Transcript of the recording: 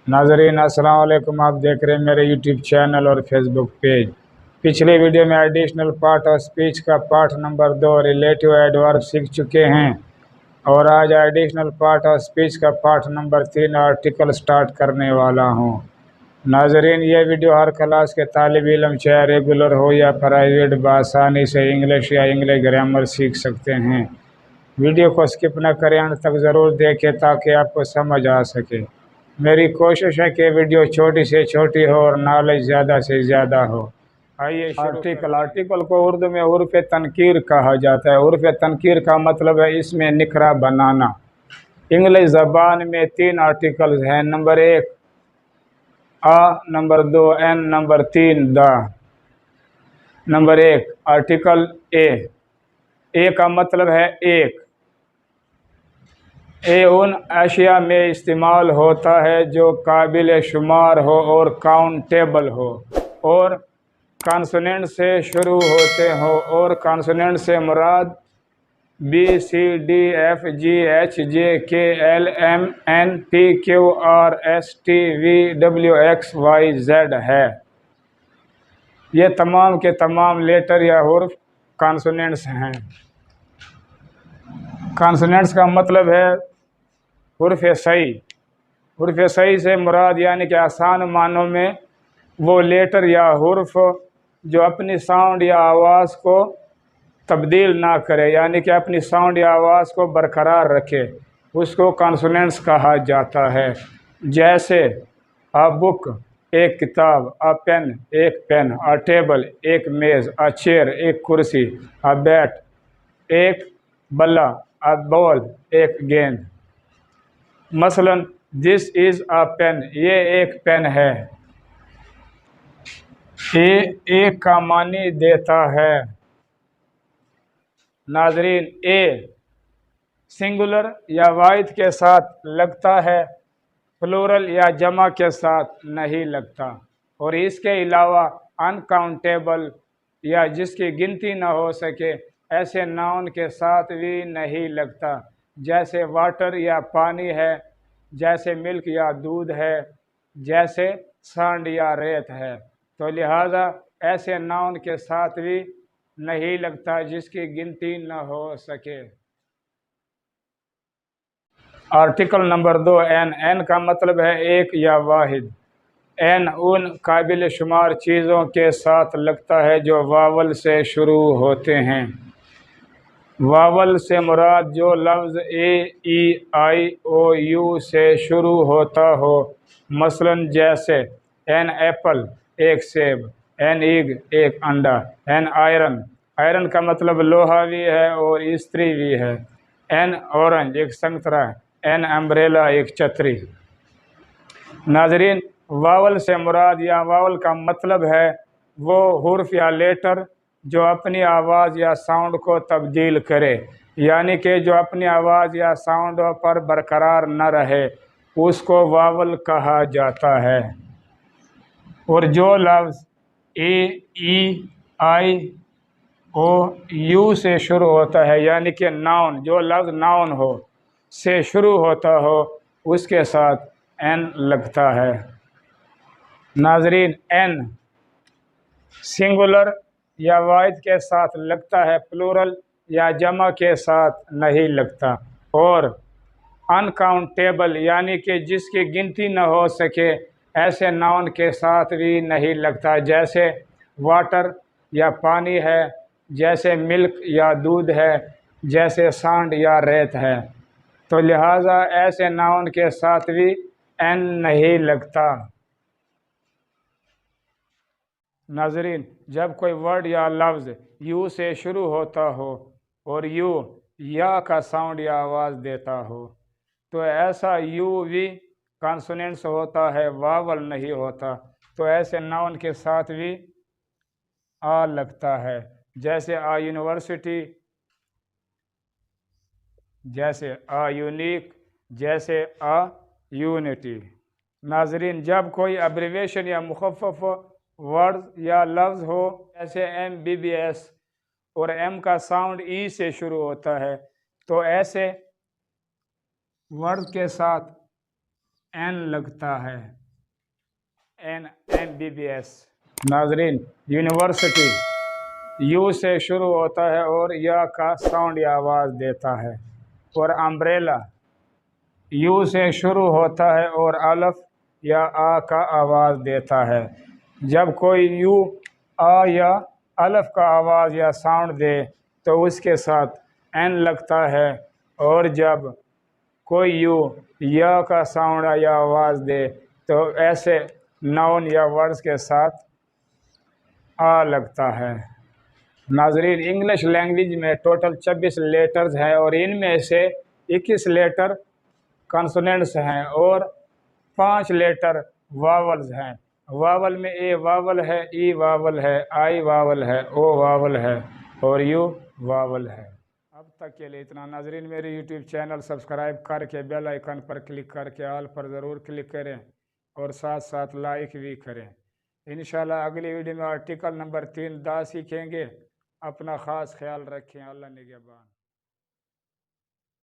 नाजरीन अस्सलाम वालेकुम। आप देख रहे हैं मेरे यूट्यूब चैनल और फेसबुक पेज। पिछले वीडियो में एडिशनल पार्ट और स्पीच का पार्ट नंबर 2 रिलेटिव एडवर्ब सीख चुके हैं और आज एडिशनल पार्ट और स्पीच का पार्ट नंबर 3 आर्टिकल स्टार्ट करने वाला हूं। नाजरीन, ये वीडियो हर क्लास के तालिब इल्म चाहे रेगुलर हो या प्राइवेट बआसानी से इंग्लिश या इंग्लिश ग्रामर सीख सकते हैं। वीडियो को स्किप न करें, अंत तक ज़रूर देखें ताकि आपको समझ आ सके। मेरी कोशिश है कि वीडियो छोटी से छोटी हो और नॉलेज ज़्यादा से ज़्यादा हो। आइए आर्टिकल को उर्दू में उर्फ़ तनकीर कहा जाता है। उर्फ़ तनकीर का मतलब है इसमें निखरा बनाना। इंग्लिश ज़बान में 3 आर्टिकल्स हैं। Number 1 a, number 2 an, number 3 the. Number 1 article a का मतलब है एक। ए उन अशिया में इस्तेमाल होता है जो काबिल शुमार हो और काउंटेबल हो और कॉन्सोनेंट से शुरू होते हो। और कॉन्सोनेंट से मुराद B C D F G H J K L M N P Q R S T V W X Y Z है। ये तमाम के तमाम लेटर या हुर्फ कॉन्सोनेंट्स हैं। कॉन्सोनेंट्स का मतलब है हुर्फ सही। हुर्फ सही से मुराद यानी कि आसान मानों में वो लेटर या हुर्फ जो अपनी साउंड या आवाज़ को तब्दील ना करे, यानी कि अपनी साउंड या आवाज़ को बरकरार रखे, उसको कॉन्सोनेंट्स कहा जाता है। जैसे अ बुक एक किताब, अ पेन एक पेन, अ टेबल एक मेज़, अ चेयर एक कुर्सी, अ बैट एक बल्ला, अ बॉल एक गेंद। मसलन दिस इज़ अ पेन, ये एक पेन है। एक का मानी देता है। नाजरीन, ए सिंगुलर या वाहिद के साथ लगता है, प्लूरल या जमा के साथ नहीं लगता। और इसके अलावा अनकाउंटेबल या जिसकी गिनती न हो सके ऐसे नाउन के साथ भी नहीं लगता। जैसे वाटर या पानी है, जैसे मिल्क या दूध है, जैसे सांड या रेत है। तो लिहाजा ऐसे नाउन के साथ भी नहीं लगता जिसकी गिनती न हो सके। आर्टिकल नंबर 2 एन का मतलब है एक या वाहिद। एन उन काबिल शुमार चीज़ों के साथ लगता है जो वावल से शुरू होते हैं। वावल से मुराद जो लफ्ज़ ए ई आई ओ यू से शुरू होता हो। मसलन जैसे एन एप्पल एक सेब, एन एग एक अंडा, एन आयरन, आयरन का मतलब लोहा भी है और इस्त्री भी है, एन ऑरेंज एक संतरा, एन अम्ब्रेला एक छतरी। नाजरीन, वावल से मुराद या वावल का मतलब है वो हुर्फ या लेटर जो अपनी आवाज़ या साउंड को तब्दील करे, यानी कि जो अपनी आवाज़ या साउंड पर बरकरार न रहे, उसको वावल कहा जाता है। और जो लफ्ज़ ए ई आई ओ यू से शुरू होता है, यानी कि नाउन, जो लफ्ज़ नाउन हो से शुरू होता हो, उसके साथ एन लगता है। नाजरीन, एन सिंगुलर या वाहिद के साथ लगता है, प्लूरल या जमा के साथ नहीं लगता। और अनकाउंटेबल यानी कि जिसकी गिनती न हो सके ऐसे नाउन के साथ भी नहीं लगता। जैसे वाटर या पानी है, जैसे मिल्क या दूध है, जैसे सांड या रेत है। तो लिहाजा ऐसे नाउन के साथ भी एन नहीं लगता। नाजरीन, जब कोई वर्ड या लफ्ज़ यू से शुरू होता हो और यू या का साउंड या आवाज़ देता हो, तो ऐसा यू भी कॉन्सोनेंट्स होता है, वावल नहीं होता। तो ऐसे नाउन के साथ भी आ लगता है। जैसे आ यूनिवर्सिटी, जैसे आ यूनिक, जैसे आ यूनिटी। नाजरीन, जब कोई अब्रीविएशन या मुखफ़फ़ वर्ड या लफ्ज़ हो, जैसे MBBS और एम का साउंड ई से शुरू होता है, तो ऐसे वर्ड के साथ एन लगता है, MBBS। नाजरीन, यूनिवर्सिटी यू से शुरू होता है और या का साउंड या आवाज़ देता है। और अम्ब्रेला यू से शुरू होता है और अलफ या आ का आवाज़ देता है। जब कोई यू आ या अलफ का आवाज़ या साउंड दे तो उसके साथ एन लगता है, और जब कोई यू या का साउंड या आवाज़ दे तो ऐसे नाउन या वर्ड्स के साथ आ लगता है। नाजरीन, इंग्लिश लैंग्वेज में टोटल 26 लेटर्स हैं और इनमें से 21 लेटर कॉन्सोनेंट्स हैं और 5 लेटर वावल्स हैं। वावल में ए वावल है, ई वावल है, आई वावल है, ओ वावल है और यू वावल है। अब तक के लिए इतना। नाजरीन, मेरे यूट्यूब चैनल सब्सक्राइब करके बेल आइकन पर क्लिक करके ऑल पर ज़रूर क्लिक करें और साथ साथ लाइक भी करें। इंशाल्लाह अगली वीडियो में आर्टिकल नंबर 3 दा सीखेंगे। अपना ख़ास ख्याल रखें। अल्लाह निगहबान।